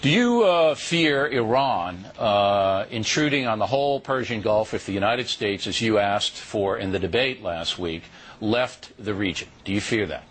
Do you fear Iran intruding on the whole Persian Gulf if the United States, as you asked for in the debate last week, left the region? Do you fear that?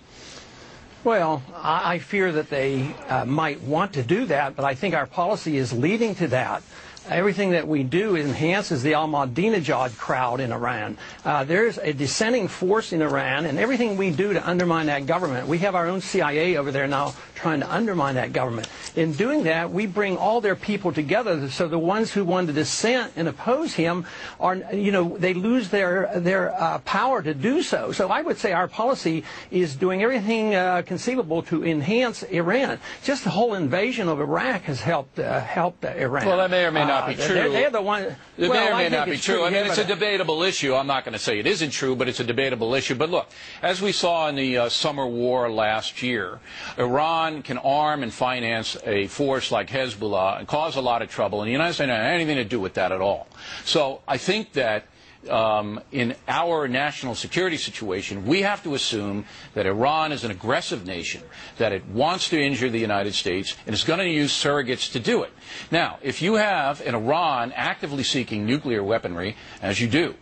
Well, I fear that they might want to do that, but I think our policy is leading to that. Everything that we do enhances the Ahmadinejad crowd in Iran. There's a dissenting force in Iran, and everything we do to undermine that government, we have our own CIA over there now trying to undermine that government. In doing that, we bring all their people together, so the ones who want to dissent and oppose him are, they lose their power to do so. So I would say our policy is doing everything conceivable to enhance Iran. Just the whole invasion of Iraq has helped Iran. Well, that may or may not be true. They're the one. It may or may not be true. I mean, it's a debatable issue. I'm not going to say it isn't true, but it's a debatable issue. But look, as we saw in the summer war last year, Iran can arm and finance a force like Hezbollah and cause a lot of trouble, and the United States doesn't have anything to do with that at all. So I think that in our national security situation, we have to assume that Iran is an aggressive nation, that it wants to injure the United States, and is going to use surrogates to do it. Now, if you have an Iran actively seeking nuclear weaponry, as you do,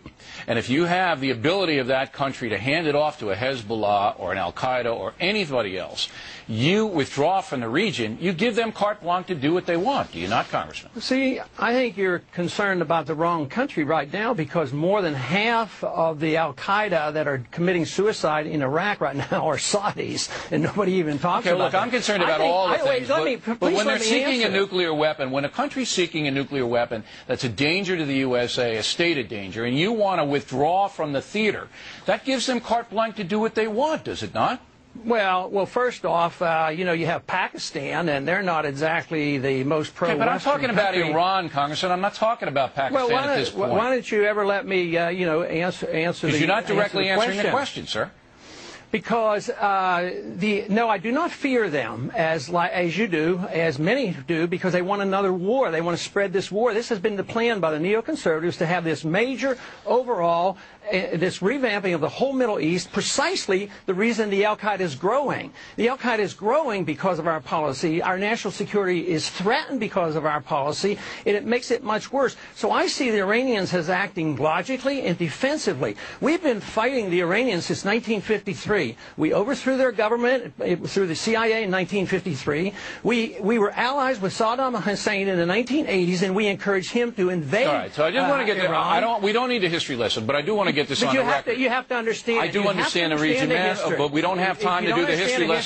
and if you have the ability of that country to hand it off to a Hezbollah or an Al-Qaeda or anybody else, you withdraw from the region, you give them carte blanche to do what they want. Do you not, Congressman? See, I think you're concerned about the wrong country right now, because more than half of the Al-Qaeda that are committing suicide in Iraq right now are Saudis, and nobody even talks about look, that. I'm concerned about all the things, but when they're seeking a nuclear weapon, when a country's seeking a nuclear weapon that's a danger to the USA, a stated danger, and you want to withdraw from the theater, that gives them carte blanche to do what they want, does it not? Well, first off, you have Pakistan, and they're not exactly the most pro-Western but I'm talking about country. Iran, Congressman. I'm not talking about Pakistan at this point. Why don't you ever let me, answer the question? Because you're not directly answering the question, sir. Because no, I do not fear them as you do, as many do, because they want another war. They want to spread this war. This has been the plan by the neoconservatives to have this major overall, this revamping of the whole Middle East, precisely the reason the Al-Qaeda is growing. The Al-Qaeda is growing because of our policy. Our national security is threatened because of our policy, and it makes it much worse. So I see the Iranians as acting logically and defensively. We've been fighting the Iranians since 1953. We overthrew their government through the CIA in 1953. We were allies with Saddam Hussein in the 1980s, and we encouraged him to invade. All right, so I just want to get Iran. we don't need a history lesson, but I do want to get this on the record. You have to understand. I do understand the region, man, but we don't have time to do the history lesson.